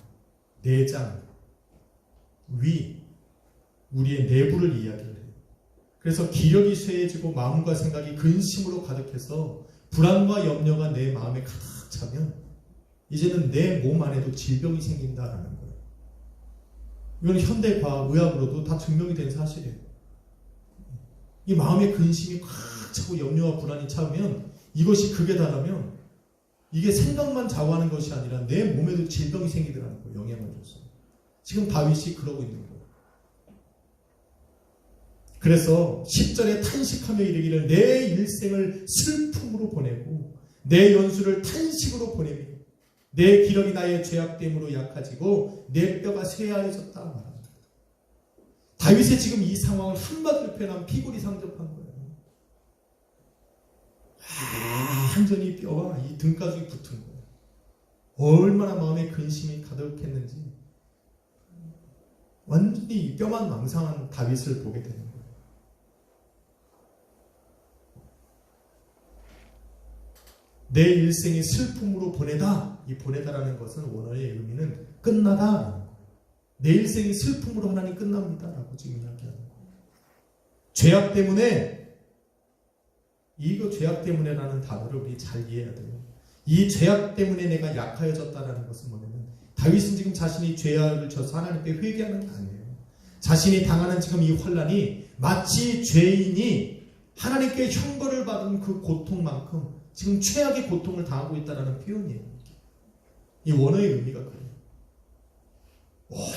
내장, 위, 우리의 내부를 이야기를 해요. 그래서 기력이 쇠해지고 마음과 생각이 근심으로 가득해서 불안과 염려가 내 마음에 가득 차면 이제는 내 몸 안에도 질병이 생긴다라는 거예요. 이건 현대과학, 의학으로도 다 증명이 된 사실이에요. 이 마음의 근심이 꽉 차고 염려와 불안이 차면 이것이 극에 달하면 이게 생각만 좌우하는 것이 아니라 내 몸에도 질병이 생기더라는 거예요. 영향을 줘서. 지금 다윗이 그러고 있는 거예요. 그래서 10절에 탄식하며 이르기를 내 일생을 슬픔으로 보내고 내 연수를 탄식으로 보내며 내 기력이 나의 죄악됨으로 약해지고 내 뼈가 쇠하여졌다 말합니다. 다윗의 지금 이 상황을 한마디로 표현하면 피골이 상접한 거예요. 완전히 뼈가 이 등가죽이 붙은 거예요. 얼마나 마음에 근심이 가득했는지 완전히 뼈만 망상한 다윗을 보게 되는 거예요. 내 일생이 슬픔으로 보내다. 이 보내다라는 것은 원어의 의미는 끝나다라는 거예요. 내 일생이 슬픔으로 하나님 끝납니다라고 지금 이야기하는 거예요. 죄악 때문에, 이거 죄악 때문에라는 단어를 우리 잘 이해해야 돼요. 이 죄악 때문에 내가 약하여졌다라는 것은 뭐냐면, 다윗은 지금 자신이 죄악을 져서 하나님께 회개하는 게 아니에요. 자신이 당하는 지금 이 환난이 마치 죄인이 하나님께 형벌을 받은 그 고통만큼 지금 최악의 고통을 당하고 있다는 표현이에요. 이 원어의 의미가 그래요.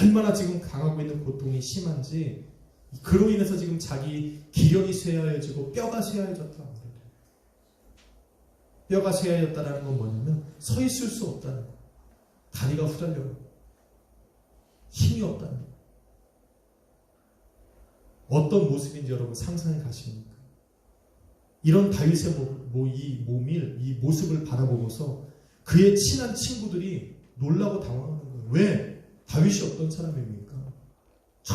얼마나 지금 당하고 있는 고통이 심한지, 그로 인해서 지금 자기 기력이 쇠하여지고 뼈가 쇠하여졌다. 뼈가 쇠하여졌다는 건 뭐냐면 서 있을 수 없다는 거예요. 다리가 후달려요. 힘이 없다는 거예요. 어떤 모습인지 여러분 상상해 가십니까? 이런 다윗의 이 모습을 바라보고서 그의 친한 친구들이 놀라고 당황하는 거예요. 왜? 다윗이 어떤 사람입니까? 저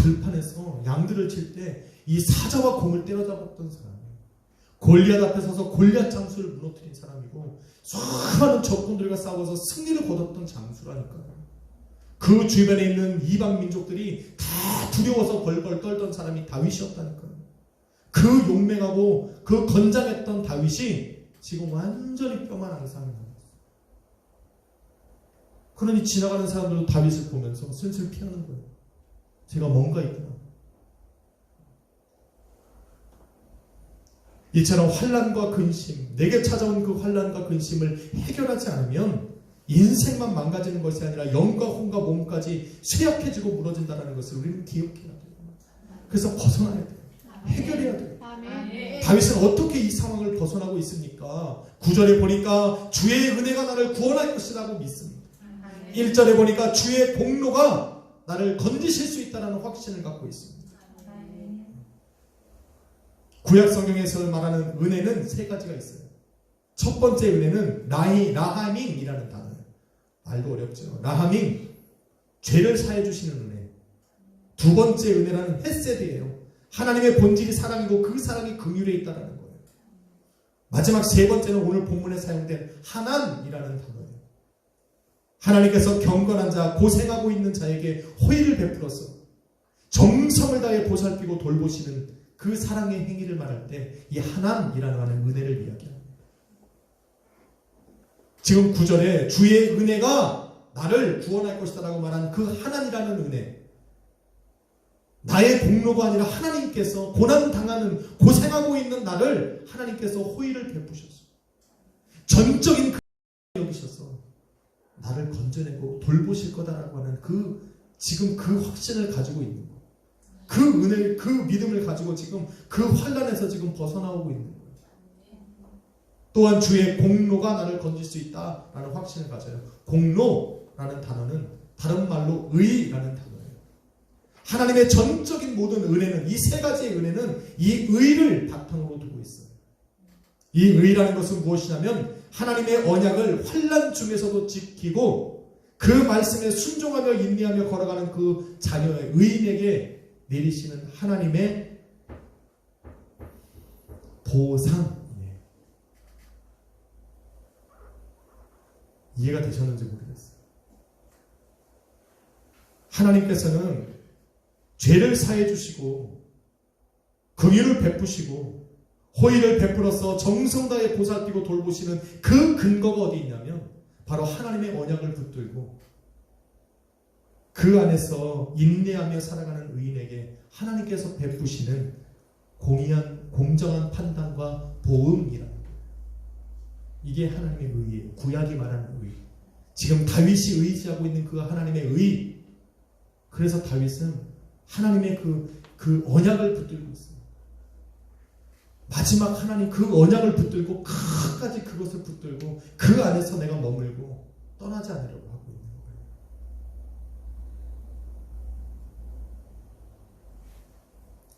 들판에서 양들을 칠 때 이 사자와 곰을 때려잡았던 사람이에요. 골리앗 앞에 서서 골리앗 장수를 무너뜨린 사람이고, 수많은 적군들과 싸워서 승리를 거뒀던 장수라니까요. 그 주변에 있는 이방 민족들이 다 두려워서 벌벌 떨던 사람이 다윗이었다니까요. 그 용맹하고 그 건장했던 다윗이 지금 완전히 뼈만 앙상이 나왔어요. 그러니 지나가는 사람들도 다윗을 보면서 슬슬 피하는 거예요. 제가 뭔가 있구나. 이처럼 환난과 근심, 내게 찾아온 그 환난과 근심을 해결하지 않으면 인생만 망가지는 것이 아니라 영과 혼과 몸까지 쇠약해지고 무너진다는 것을 우리는 기억해야 돼요. 그래서 벗어나야 돼요. 해결해야 돼요. 다윗은 어떻게 이 상황을 벗어나고 있습니까? 9절에 보니까 주의 은혜가 나를 구원할 것이라고 믿습니다. 1절에 보니까 주의 공로가 나를 건지실 수 있다는 확신을 갖고 있습니다. 구약 성경에서 말하는 은혜는 세 가지가 있어요. 첫 번째 은혜는 라하밍이라는 단어예요. 말도 어렵죠. 라하밍, 죄를 사해 주시는 은혜. 두 번째 은혜는 헤세드예요. 하나님의 본질이 사랑이고 그 사랑이 긍휼에 있다는 거예요. 마지막 세 번째는 오늘 본문에 사용된 하난이라는 단어예요. 하나님께서 경건한 자, 고생하고 있는 자에게 호의를 베풀어서 정성을 다해 보살피고 돌보시는 그 사랑의 행위를 말할 때 이 하난이라는 은혜를 이야기합니다. 지금 9절에 주의 은혜가 나를 구원할 것이다 라고 말한 그 하난이라는 은혜, 나의 공로가 아니라 하나님께서 고난당하는, 고생하고 있는 나를 하나님께서 호의를 베푸셨어요. 전적인 그 여기셔서 나를 건져내고 돌보실 거다라고 하는 지금 그 확신을 가지고 있는 거예요. 그 은혜, 그 믿음을 가지고 지금 그 환난에서 지금 벗어나오고 있는 거예요. 또한 주의 공로가 나를 건질 수 있다라는 확신을 가져요. 공로라는 단어는 다른 말로 의라는 단어예요. 하나님의 전적인 모든 은혜는, 이 세 가지의 은혜는 이 의를 바탕으로 두고 있어요. 이 의라는 것은 무엇이냐면 하나님의 언약을 환난 중에서도 지키고 그 말씀에 순종하며 인내하며 걸어가는 그 자녀의 의인에게 내리시는 하나님의 보상. 이해가 되셨는지 모르겠어요. 하나님께서는 죄를 사해 주시고 긍휼을 베푸시고 호의를 베풀어서 정성 다해 보살피고 돌보시는 그 근거가 어디 있냐면 바로 하나님의 언약을 붙들고 그 안에서 인내하며 살아가는 의인에게 하나님께서 베푸시는 공의한 공정한 판단과 보응이라는 거예요. 이게 하나님의 의예요. 구약이 말하는 의. 지금 다윗이 의지하고 있는 그 하나님의 의. 그래서 다윗은 하나님의 그 언약을 붙들고 있어요. 마지막 하나님 그 언약을 붙들고 끝까지 그것을 붙들고 그 안에서 내가 머물고 떠나지 않으려고 하고 있는 거예요.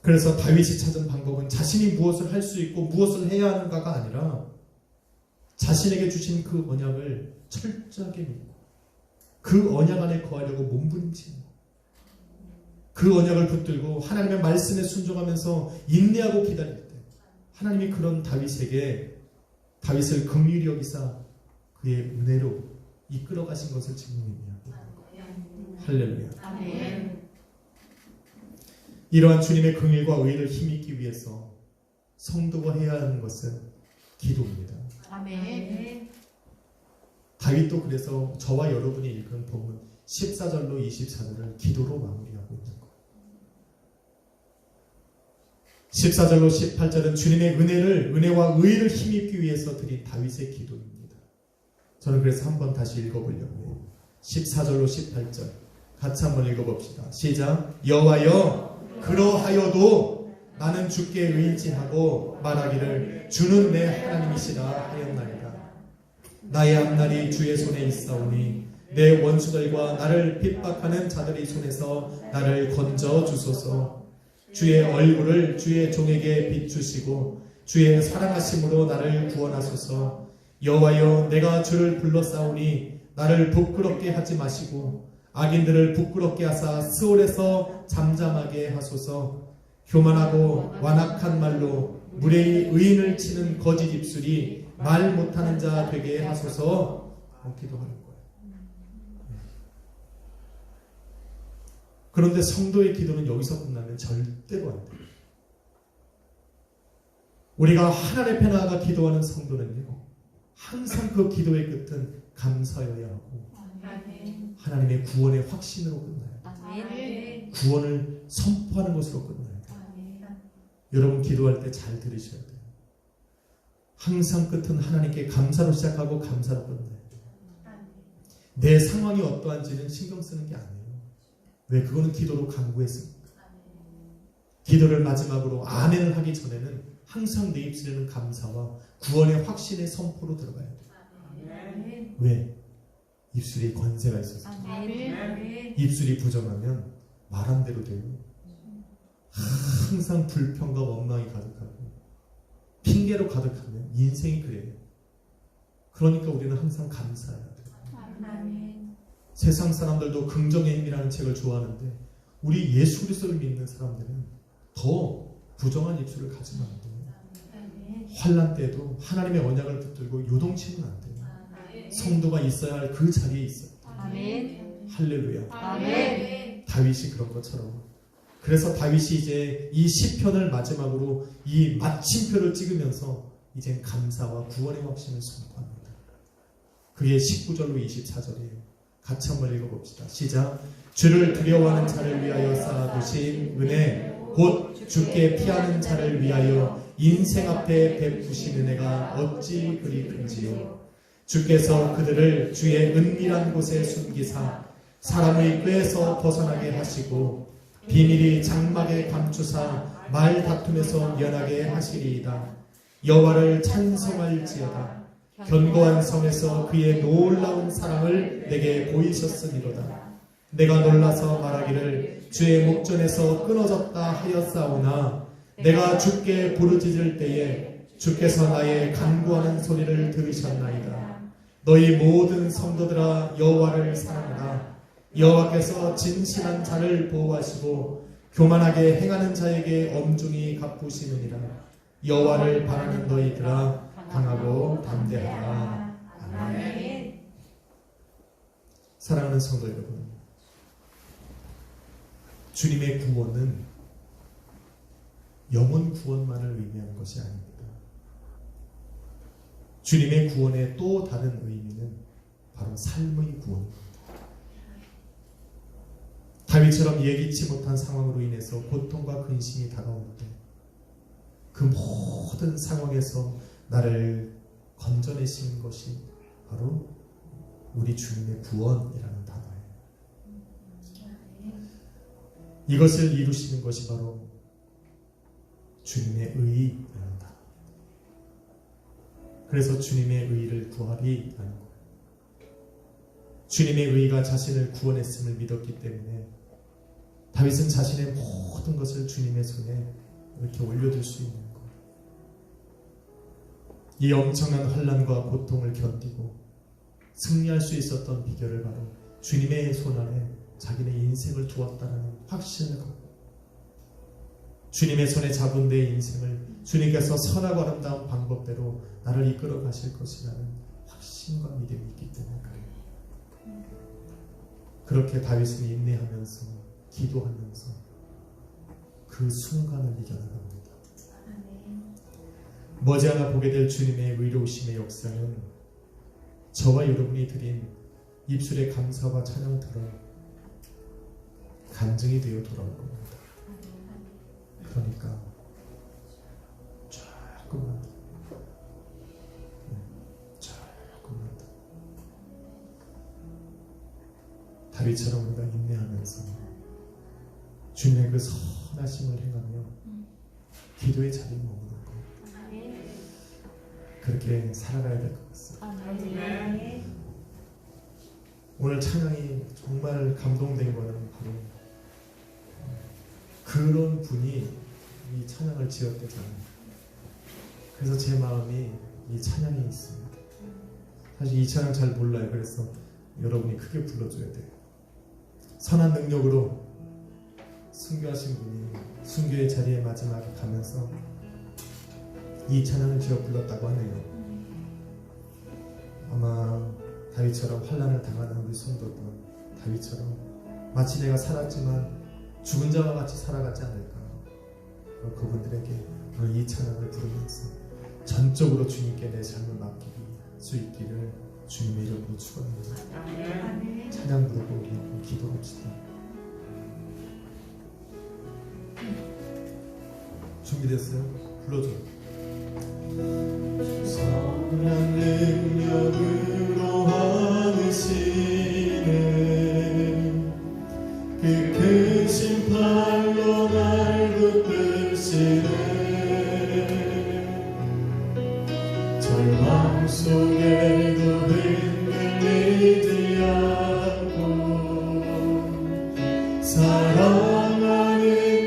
그래서 다윗이 찾은 방법은 자신이 무엇을 할 수 있고 무엇을 해야 하는가가 아니라 자신에게 주신 그 언약을 철저하게 믿고 그 언약 안에 거하려고 몸부림치는 거예요. 그 언약을 붙들고 하나님의 말씀에 순종하면서 인내하고 기다릴 때 하나님이 그런 다윗에게 다윗을 긍휼히 여기사 그의 은혜로 이끌어 가신 것을 지금 의미하고 할렐루야. 아멘. 이러한 주님의 긍휼과 의를 힘입기 위해서 성도가 해야 하는 것은 기도입니다. 아멘. 다윗도 그래서 저와 여러분이 읽은 본문 14절로 24절을 기도로 마무리하고 있는 거예요. 14절로 18절은 주님의 은혜와 의를 힘입기 위해서 드린 다윗의 기도입니다. 저는 그래서 한번 다시 읽어보려고 해요. 14절로 18절 같이 한번 읽어봅시다. 시작. 여호와여 그러하여도 나는 주께 의지하고 말하기를 주는 내 하나님이시라 하였나이다. 나의 앞날이 주의 손에 있사오니 내 원수들과 나를 핍박하는 자들의 손에서 나를 건져 주소서. 주의 얼굴을 주의 종에게 비추시고 주의 사랑하심으로 나를 구원하소서. 여호와여 내가 주를 불러싸우니 나를 부끄럽게 하지 마시고 악인들을 부끄럽게 하사 스올에서 잠잠하게 하소서. 교만하고 완악한 말로 무례히 의인을 치는 거짓 입술이 말 못하는 자 되게 하소서. 기도하는 거예요. 그런데 성도의 기도는 여기서 끝나면 절대로 안 돼요. 우리가 하나님 앞에 나아가 기도하는 성도는요, 항상 그 기도의 끝은 감사여야 하고 하나님의 구원의 확신으로 끝나요. 아멘. 구원을 선포하는 것으로 끝나요. 아멘. 여러분 기도할 때 잘 들으셔야 돼요. 항상 끝은 하나님께 감사로 시작하고 감사로 끝나요. 내 상황이 어떠한지는 신경 쓰는 게 아니에요. 왜? 그거는 기도로 강구했습니다. 기도를 마지막으로 아멘을 하기 전에는 항상 내 입술에는 감사와 구원의 확신의 선포로 들어가야 돼요. 왜? 입술이 권세가 있어서. 아멘. 입술이 부정하면 말한 대로 돼요. 항상 불평과 원망이 가득하고 핑계로 가득하면 인생이 그래요. 그러니까 우리는 항상 감사해야 돼요. 아멘. 세상 사람들도 긍정의 힘이라는 책을 좋아하는데 우리 예수 그리스도를 믿는 사람들은 더 부정한 입술을 가지면 안 돼요. 환난 때도 하나님의 언약을 붙들고 요동치면 안 돼요. 성도가 있어야 할 그 자리에 있어요. 아멘. 할렐루야. 아멘. 다윗이 그런 것처럼. 그래서 다윗이 이제 이 시편을 마지막으로 이 마침표를 찍으면서 이제 감사와 구원의 확신을 선포합니다. 그게 19절로 24절이에요. 같이 한번 읽어봅시다. 시작. 주를 두려워하는 자를 위하여 쌓아두신 은혜 곧 주께 피하는 자를 위하여 인생 앞에 베푸신 은혜가 어찌 그리 큰지요. 주께서 그들을 주의 은밀한 곳에 숨기사 사람의 꾀에서 벗어나게 하시고 비밀이 장막에 감추사 말 다툼에서 면하게 하시리이다. 여호와를 찬송할지어다. 견고한 성에서 그의 놀라운 사랑을 내게 보이셨으니로다. 내가 놀라서 말하기를 주의 목전에서 끊어졌다 하였사오나 내가 주께 부르짖을 때에 주께서 나의 간구하는 소리를 들으셨나이다. 너희 모든 성도들아 여호와를 사랑하라. 여호와께서 진실한 자를 보호하시고 교만하게 행하는 자에게 엄중히 갚으시느니라. 여호와를 바라는 너희들아 강하고 담대하라. 아멘. 사랑하는 성도 여러분, 주님의 구원은 영혼 구원만을 의미하는 것이 아닙니다. 주님의 구원의 또 다른 의미는 바로 삶의 구원입니다. 다윗처럼 예기치 못한 상황으로 인해서 고통과 근심이 다가올 때 그 모든 상황에서 나를 건져내시는 것이 바로 우리 주님의 구원이라는 단어예요. 이것을 이루시는 것이 바로 주님의 의라는 단어. 그래서 주님의 의를 구하리라는 거예요. 주님의 의가 자신을 구원했음을 믿었기 때문에 다윗은 자신의 모든 것을 주님의 손에 이렇게 올려둘 수 있는 거예요. 이 엄청난 환난과 고통을 견디고 승리할 수 있었던 비결을 바로 주님의 손 안에 자기네 인생을 두었다는 확신을 갖고 주님의 손에 잡은 내 인생을 주님께서 선하고 아름다운 방법대로 나를 이끌어 가실 것이라는 확신과 믿음이 있기 때문에 그래요. 그렇게 다윗은 인내하면서 기도하면서 그 순간을 이겨나갑니다. 머지않아 보게 될 주님의 의로우심의 역사는 저와 여러분이 드린 입술의 감사와 찬양들로 간증이 되어 돌아올 겁니다. 그러니까 조금만 다윗처럼 우리가 인내하면서 주님의 그 선하심을 행하며 기도의 자리에 머무는 것, 그렇게 살아가야 될 것 같습니다. 오늘 찬양이 정말 감동된 거는 바로 그런 분이 이 찬양을 지었대잖아요. 그래서 제 마음이 이 찬양에 있습니다. 사실 이 찬양 잘 몰라요. 그래서 여러분이 크게 불러줘야 돼요. 선한 능력으로 순교하신 분이 순교의 자리에 마지막에 가면서 이 찬양을 지어 불렀다고 하네요. 아마 다윗처럼 환난을 당하는 우리 성도들, 다윗처럼 마치 내가 살았지만 죽은 자와 같이 살아가지 않을까. 그분들에게 오늘 이 찬양을 부르면서 전적으로 주님께 내 삶을 맡길 수 있기를 주님의 이름으로 축원합니다. 찬양 부르고 우리 기도합시다. 준비됐어요? 불러줘요. 선한 능력으로 하시는 그 크신 팔로 날 붙드시네. 절망 속에도 흔들리지 않고 사랑하는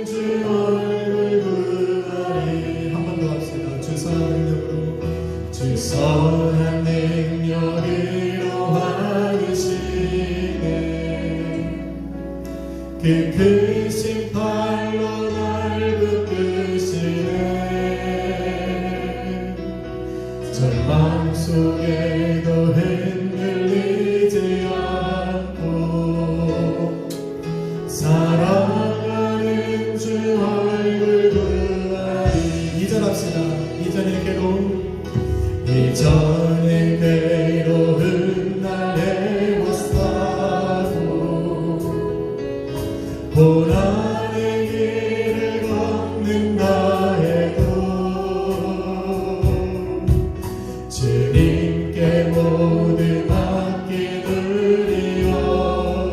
주 얼굴 구하리. 한 번 더 합시다. 주 선한 능력으로, 주 선한 능력으로 하시네 그 크신 팔로 날 붙드시네. 절망 속에도 흔들리지 않고 사랑하는 주 얼굴 구하리. 이전합시다. 이전의 괴로움, 이전의 괴로움 날 헤웠사고 고난의 길을 걷는다 해도 주님께 모든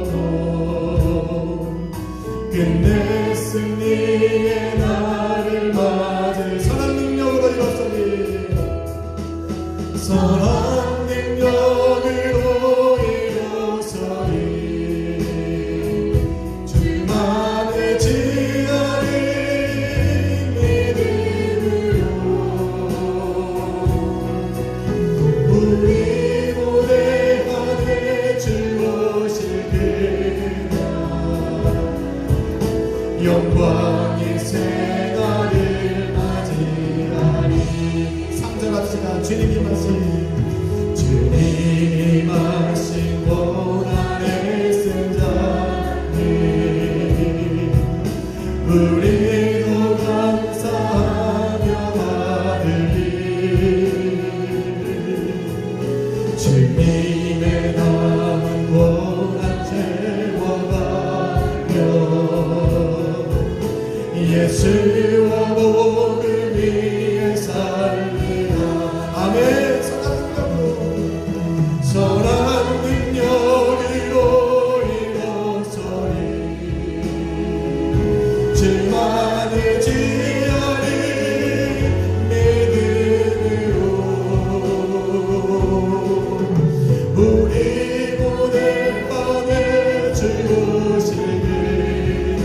맡기드리어도 끝내 승리의 날을 맞을 선한 능력으로 일어서리. 선한 능력으로 일어서리. 주만의 지혜를 믿음으로 우리 무대 안에 주 오실 그날 영광의 새날을 맞이하리. 상전합시다. 주님이 마신 고난의 승자님, 우리도 감사하며 받으리. 주님의 남은 고난 채워가며 예수와 복음 위에 살리라. 아멘. 선한 능력으로 일어서리. 주만의 지혜를 믿음으로 우리 무대 안에 주 오실 그날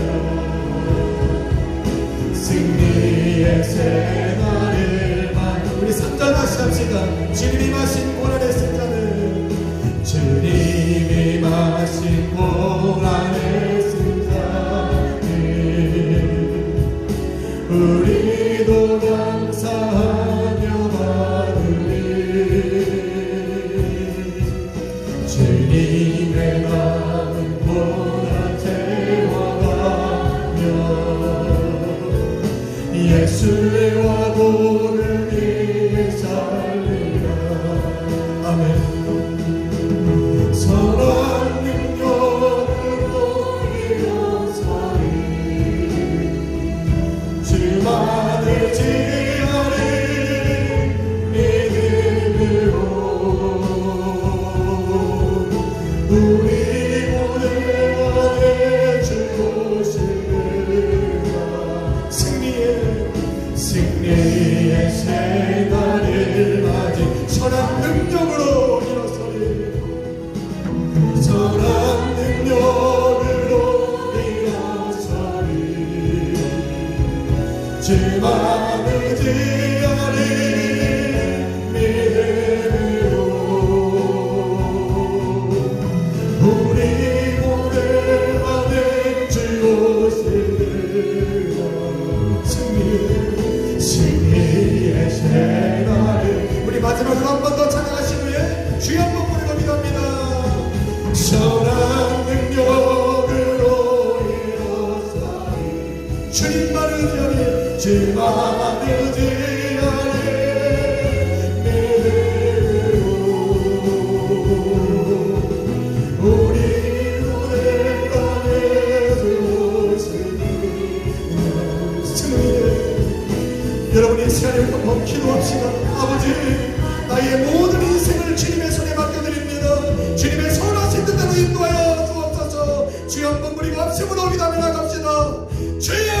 주님의 남은 고난 태워가며 예수의 와보름이 살리라. 아멘. 선한 능력으로 일어서리 주만을 지하리 믿음으로 우리 모두 안에 주시리라. 승리의 새날을 맞이 선한 능력으로 일어서리 선한 능력으로 일어서리 주만을 지하리 믿음으로 우리 모두 안에 주 오시리라. 승리의 새날을 우리 마지막으로 한 번 더 찬양하신 후에 주여 한번 부르고 기도합니다. 선한 능력으로 일어서리 주님만을 지하리 주만을 지하리 믿음으로 우리 모두 안에 주시리라. 여러분 이 시간에 한번 기도합시다. 아버지, 나의 모든 인생을 주님의 손에 맡겨드립니다. 주님의 선하신 뜻대로 인도하여 주옵소서. 주여 한번 부리고 합심으로 기도하며 나갑시다. 주여